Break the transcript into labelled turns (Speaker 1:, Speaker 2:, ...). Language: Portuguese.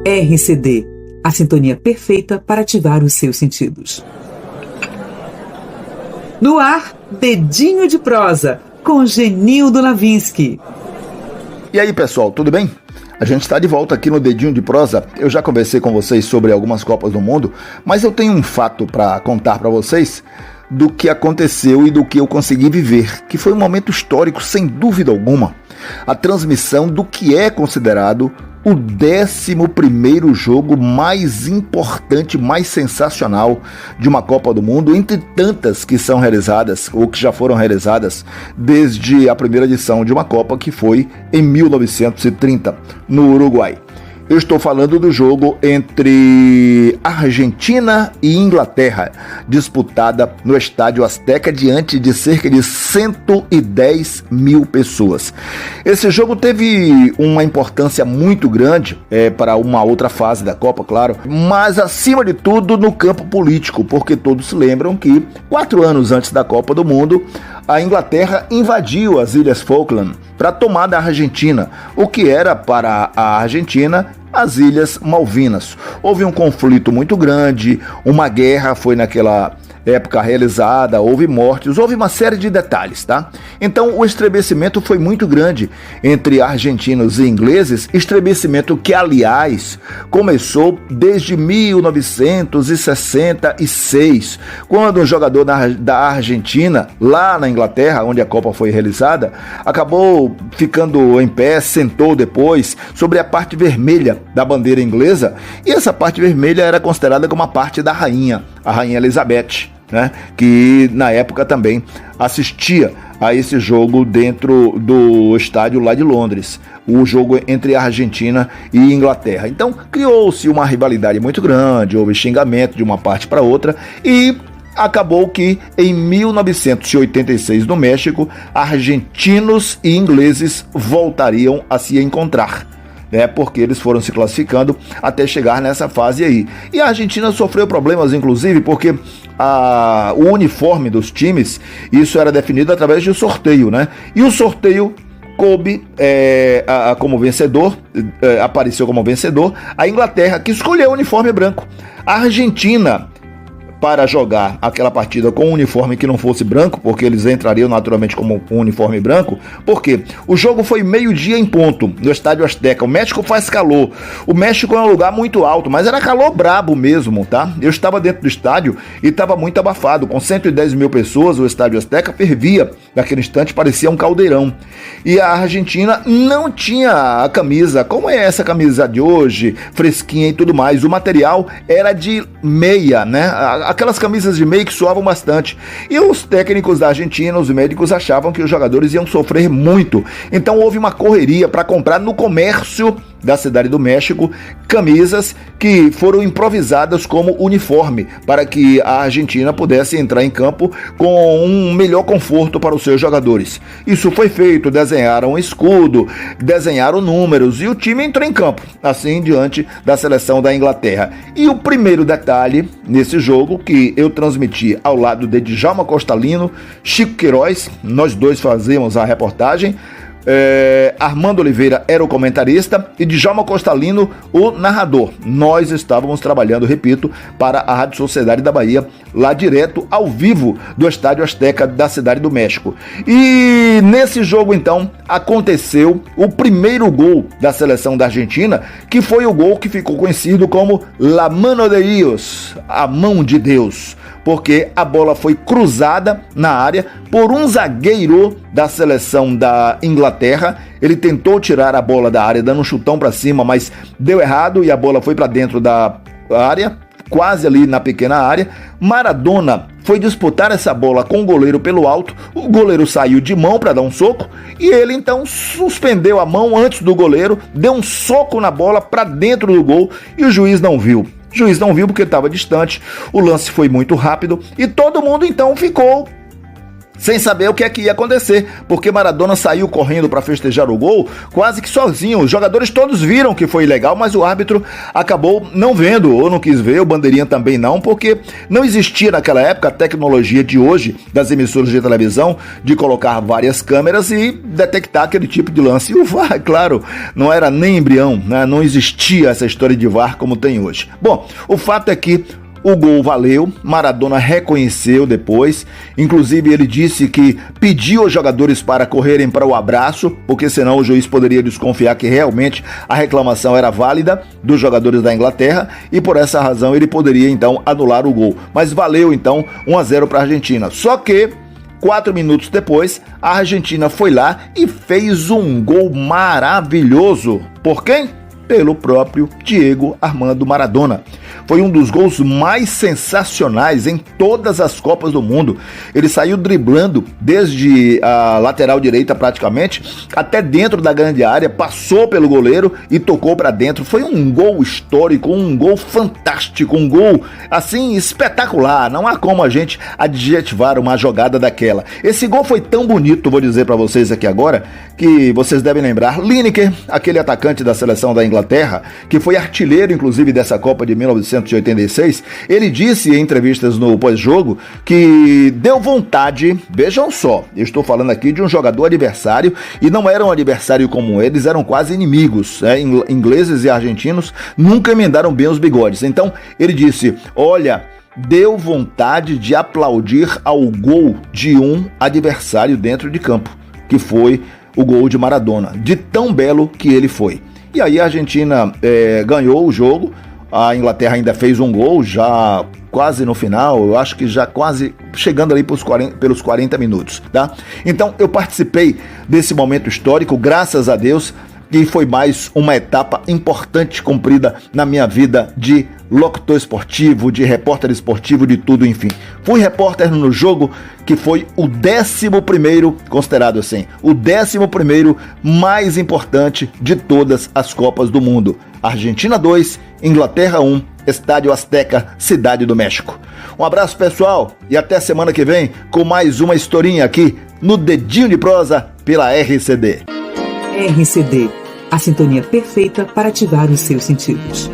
Speaker 1: RCD, a sintonia perfeita para ativar os seus sentidos. No ar, Dedinho de Prosa, com Genildo Lavinsky.
Speaker 2: E aí, pessoal, tudo bem? A gente está de volta aqui no Dedinho de Prosa. Eu já conversei com vocês sobre algumas Copas do Mundo, mas eu tenho um fato para contar para vocês do que aconteceu e do que eu consegui viver, que foi um momento histórico, sem dúvida alguma. A transmissão do que é considerado o 11º jogo mais importante, mais sensacional de uma Copa do Mundo, entre tantas que são realizadas, ou que já foram realizadas, desde a primeira edição de uma Copa, que foi em 1930, no Uruguai. Eu estou falando do jogo entre Argentina e Inglaterra, disputada no Estádio Azteca diante de cerca de 110 mil pessoas. Esse jogo teve uma importância muito grande para uma outra fase da Copa, claro, mas acima de tudo no campo político, porque todos se lembram que 4 anos antes da Copa do Mundo, a Inglaterra invadiu as Ilhas Falkland para tomar da Argentina, o que era para a Argentina as Ilhas Malvinas. Houve um conflito muito grande, uma guerra foi naquela época realizada, houve mortes, houve uma série de detalhes, tá? Então o estremecimento foi muito grande entre argentinos e ingleses, estremecimento que, aliás, começou desde 1966, quando um jogador da Argentina, lá na Inglaterra, onde a Copa foi realizada, acabou ficando em pé, sentou depois sobre a parte vermelha da bandeira inglesa, e essa parte vermelha era considerada como a parte da rainha, a Rainha Elizabeth, né, que na época também assistia a esse jogo dentro do estádio lá de Londres, o jogo entre a Argentina e Inglaterra. Então criou-se uma rivalidade muito grande, houve xingamento de uma parte para outra e acabou que em 1986 no México, argentinos e ingleses voltariam a se encontrar, porque eles foram se classificando até chegar nessa fase aí. E a Argentina sofreu problemas, inclusive, porque o uniforme dos times, isso era definido através de um sorteio, né? E o sorteio coube como vencedor, apareceu como vencedor, a Inglaterra, que escolheu o uniforme branco. A Argentina, para jogar aquela partida com um uniforme que não fosse branco, porque eles entrariam naturalmente como um uniforme branco, porque o jogo foi 12:00 em ponto, no Estádio Azteca. O México faz calor, o México é um lugar muito alto, mas era calor brabo mesmo, tá? Eu estava dentro do estádio e estava muito abafado, com 110 mil pessoas, o Estádio Azteca fervia, naquele instante parecia um caldeirão. E a Argentina não tinha a camisa, como é essa camisa de hoje, fresquinha e tudo mais, o material era de meia, né? Aquelas camisas de meia que suavam bastante. E os técnicos da Argentina, os médicos, achavam que os jogadores iam sofrer muito. Então houve uma correria para comprar no comércio da cidade do México camisas que foram improvisadas como uniforme para que a Argentina pudesse entrar em campo com um melhor conforto para os seus jogadores. Isso foi feito, desenharam um escudo, desenharam números e o time entrou em campo, assim diante da seleção da Inglaterra. E o primeiro detalhe nesse jogo que eu transmiti ao lado de Djalma Costalino, Chico Queiroz, nós dois fazíamos a reportagem, Armando Oliveira era o comentarista e Djalma Costalino o narrador. Nós estávamos trabalhando, repito, para a Rádio Sociedade da Bahia, lá direto ao vivo do Estádio Azteca da Cidade do México. E nesse jogo então aconteceu o primeiro gol da seleção da Argentina, que foi o gol que ficou conhecido como La Mano de Dios, a mão de Deus, porque a bola foi cruzada na área por um zagueiro da seleção da Inglaterra. Ele tentou tirar a bola da área dando um chutão para cima, mas deu errado e a bola foi para dentro da área, quase ali na pequena área. Maradona foi disputar essa bola com o goleiro pelo alto, o goleiro saiu de mão para dar um soco e ele então suspendeu a mão antes do goleiro, deu um soco na bola para dentro do gol e o juiz não viu. O juiz não viu porque estava distante, o lance foi muito rápido e todo mundo então ficou sem saber o que é que ia acontecer, porque Maradona saiu correndo para festejar o gol quase que sozinho. Os jogadores todos viram que foi ilegal, mas o árbitro acabou não vendo ou não quis ver, o bandeirinha também não, porque não existia naquela época a tecnologia de hoje das emissoras de televisão de colocar várias câmeras e detectar aquele tipo de lance. E o VAR, claro, não era nem embrião, né? Não existia essa história de VAR como tem hoje. Bom, o fato é que o gol valeu, Maradona reconheceu depois, inclusive ele disse que pediu aos jogadores para correrem para o abraço, porque senão o juiz poderia desconfiar que realmente a reclamação era válida dos jogadores da Inglaterra e por essa razão ele poderia então anular o gol. Mas valeu então 1-0 para a Argentina. Só que 4 minutos depois, a Argentina foi lá e fez um gol maravilhoso. Por quem? Pelo próprio Diego Armando Maradona. Foi um dos gols mais sensacionais em todas as Copas do Mundo. Ele saiu driblando desde a lateral direita praticamente até dentro da grande área, passou pelo goleiro e tocou para dentro. Foi um gol histórico, um gol fantástico, um gol assim espetacular. Não há como a gente adjetivar uma jogada daquela. Esse gol foi tão bonito, vou dizer para vocês aqui agora, que vocês devem lembrar. Lineker, aquele atacante da seleção da Inglaterra, que foi artilheiro inclusive dessa Copa de 1986, ele disse em entrevistas no pós-jogo que deu vontade, vejam só, eu estou falando aqui de um jogador adversário e não era um adversário comum, eles eram quase inimigos, ingleses e argentinos nunca emendaram bem os bigodes. Então ele disse, olha, deu vontade de aplaudir ao gol de um adversário dentro de campo, que foi o gol de Maradona, de tão belo que ele foi. E aí a Argentina ganhou o jogo, a Inglaterra ainda fez um gol já quase no final, eu acho que já quase chegando ali pelos 40 minutos, tá? Então eu participei desse momento histórico, graças a Deus, e foi mais uma etapa importante cumprida na minha vida de locutor esportivo, de repórter esportivo, de tudo, enfim. Fui repórter no jogo que foi o 11º, considerado assim, o 11º mais importante de todas as Copas do Mundo. Argentina 2, Inglaterra 1, Estádio Azteca, Cidade do México. Um abraço, pessoal, e até semana que vem com mais uma historinha aqui no Dedinho de Prosa pela RCD.
Speaker 1: RCD, a sintonia perfeita para ativar os seus sentidos.